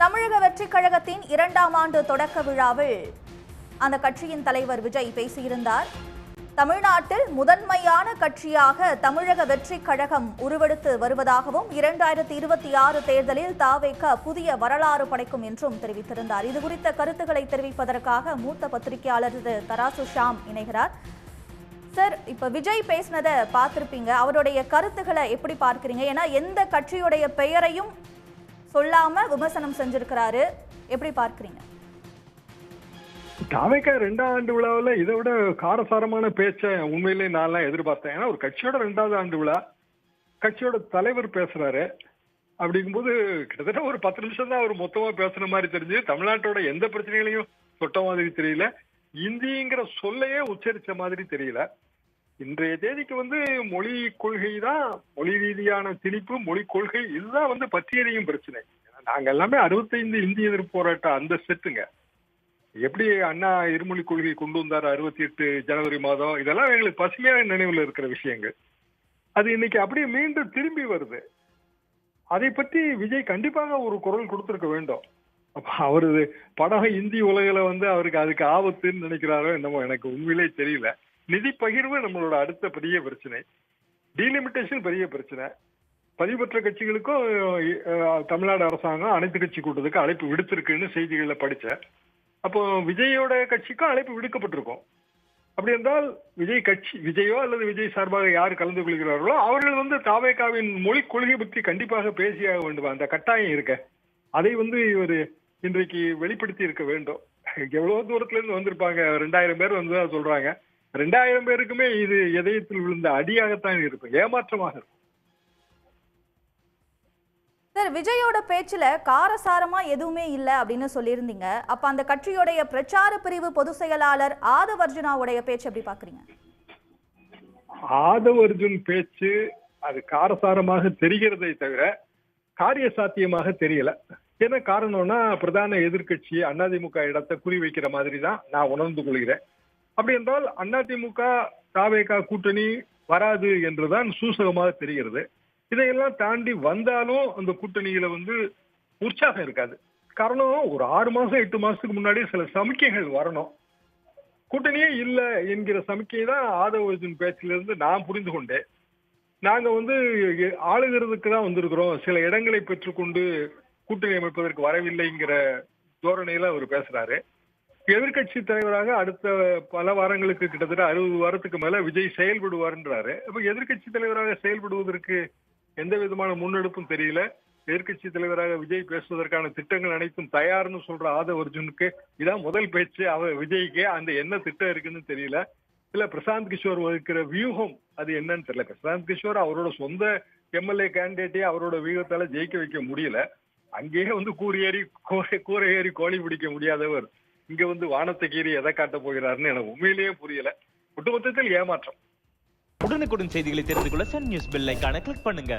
தமிழக வெற்றிக் கழகத்தின் 2ஆம் ஆண்டு தொடக்க விழாவில் அந்த கட்சியின் தலைவர் விஜய் பேசியிருந்தார். தமிழ்நாட்டில் முதன்மையான கட்சியாக தமிழக வெற்றிக் கழகம் உருவெடுத்து வருவதாகவும் 2026 தேர்தலில் தாவேக புதிய வரலாறு படைக்கும் என்றும் தெரிவித்திருந்தார். இதுகுறித்த கருத்துக்களை தெரிவிப்பதற்காக மூத்த பத்திரிகையாளர் தராசு ஷாம் இணைகிறார். சார், இப்ப விஜய் பேசினதை பார்த்திருப்பீங்க. அவருடைய கருத்துக்களை எப்படி பார்க்கிறீங்க? ஏன்னா எந்த கட்சியுடைய பெயரையும் சொல்லாம விமர்சனம் செஞ்சிருக்கிறாரு. எப்படி பார்க்கிறீங்க? தாவேகா 2ஆம் ஆண்டு விழாவில் இதை விட காரசாரமான பேச்சை உண்மையிலே நான் எதிர்பார்த்தேன். ஏன்னா ஒரு கட்சியோட 2வது ஆண்டு விழா, கட்சியோட தலைவர் பேசுறாரு. அப்படிங்கும்போது கிட்டத்தட்ட ஒரு 10 நிமிஷம் தான் அவர் மொத்தமா பேசுற மாதிரி தெரிஞ்சு, தமிழ்நாட்டோட எந்த பிரச்சனைகளையும் தொட்ட மாதிரி தெரியல, இந்திங்கிற சொல்லையே உச்சரிச்ச மாதிரி தெரியல. இன்றைய தேதிக்கு மொழி கொள்கை தான், மொழி ரீதியான திணிப்பு, மொழி கொள்கை இதுதான் பற்றியறியும் பிரச்சனை. நாங்க எல்லாமே 65 இந்திய எதிர்ப்பு போராட்டம் அந்த செட்டுங்க. எப்படி அண்ணா இருமொழி கொள்கை கொண்டு வந்தார் 68 ஜனவரி மாதம், இதெல்லாம் எங்களுக்கு பசுமையான நினைவுல இருக்கிற விஷயங்கள். அது இன்னைக்கு அப்படியே மீண்டும் திரும்பி வருது. அதை பற்றி விஜய் கண்டிப்பாக ஒரு குரல் கொடுத்திருக்க வேண்டும். அவரு படம் இந்தி உலகில அவருக்கு அதுக்கு ஆபத்துன்னு நினைக்கிறாரோ என்னமோ, எனக்கு உண்மையிலே தெரியல. நிதி பகிர்வு நம்மளோட அடுத்த பெரிய பிரச்சனை, டீலிமிட்டேஷன் பெரிய பிரச்சனை. பதிவு பெற்ற கட்சிகளுக்கும் தமிழ்நாடு அரசாங்கம் அனைத்து கட்சி கூட்டத்துக்கு அழைப்பு விடுத்திருக்குன்னு செய்திகளை படிச்சேன். அப்போ விஜயோட கட்சிக்கும் அழைப்பு விடுக்கப்பட்டிருக்கும். அப்படி என்றால் விஜயோ அல்லது விஜய் சார்பாக யார் கலந்து கொள்கிறார்களோ அவர்கள் தாவேகாவின் மொழி கொள்கை பற்றி கண்டிப்பாக பேசியாக வேண்டும். அந்த கட்டாயம் இருக்க அதை இவர் இன்றைக்கு வெளிப்படுத்தி இருக்க வேண்டும். எவ்வளவு தூரத்துல இருந்து வந்திருப்பாங்க, 2000 பேர் வந்ததா சொல்றாங்க. 2000 பேருக்குமே இது இதயத்தில் விழுந்த அடியாகத்தான் இருக்கும், ஏமாற்றமாக இருக்கும். சார், விஜயோட பேச்சுல காரசாரமா எதுவுமே இல்லை அப்படின்னு சொல்லியிருந்தீங்க. அப்ப அந்த கட்சியோடைய பிரச்சார பிரிவு பொதுச் செயலாளர் ஆதவ் அர்ஜுனாவுடைய பேச்சு எப்படி பாக்குறீங்க? ஆதவ் அர்ஜுன் பேச்சு அது காரசாரமாக தெரிகிறதை தவிர காரிய சாத்தியமாக தெரியல. என்ன காரணம்னா, பிரதான எதிர்கட்சி அதிமுக இடத்தை குறிவைக்கிற மாதிரி தான் நான் உணர்ந்து கொள்கிறேன். அப்படி என்றால் அதிமுக தாவேகா கூட்டணி வராது என்றுதான் சூசகமாக தெரிகிறது. இதையெல்லாம் தாண்டி வந்தாலும் அந்த கூட்டணியில உற்சாகம் இருக்காது. காரணம், ஒரு 6 மாசம் 8 மாசத்துக்கு முன்னாடி சில சமிக்கைகள் வரணும். கூட்டணியே இல்லை என்கிற சமிக்கை தான் ஆதவ் அர்ஜுன் பேச்சிலிருந்து நான் புரிந்து கொண்டேன். நாங்க ஆளுகிறதுக்கு தான் வந்திருக்கிறோம், சில இடங்களை பெற்றுக்கொண்டு கூட்டணி அமைப்பதற்கு வரவில்லைங்கிற தோரணையில அவர் பேசுறாரு. எதிர்கட்சி தலைவராக அடுத்த பல வாரங்களுக்கு கிட்டத்தட்ட 60 வாரத்துக்கு மேல விஜய் செயல்படுவார்ன்றாரு. அப்ப எதிர்கட்சி தலைவராக செயல்படுவதற்கு எந்த விதமான முன்னெடுப்பும் தெரியல. எதிர்கட்சி தலைவராக விஜய் பேசுவதற்கான திட்டங்கள் அனைத்தும் தயார்னு சொல்ற ஆதவ் அர்ஜுனுக்கு இதான் முதல் பேச்சு. விஜய்க்கு அந்த என்ன திட்டம் இருக்குன்னு தெரியல. இல்ல பிரசாந்த் கிஷோர் வகிக்கிற வியூகம் அது என்னன்னு தெரியல. பிரசாந்த் கிஷோர் அவரோட சொந்த எம்எல்ஏ கேண்டிடேட்டே அவரோட வியூகத்தால ஜெயிக்க வைக்க முடியல. அங்கேயே கூரை ஏறி கோழி பிடிக்க முடியாதவர் இங்க வானத்தை கீறி எதை காட்ட போகிறாருன்னு எனக்கு உண்மையிலேயே புரியல. ஒட்டுமொத்தத்தில் ஏமாற்றம். உடனுக்குடன் செய்திகளை தெரிந்து கொள்ள சன் நியூஸ் பெல் ஐகானை கிளிக் பண்ணுங்க.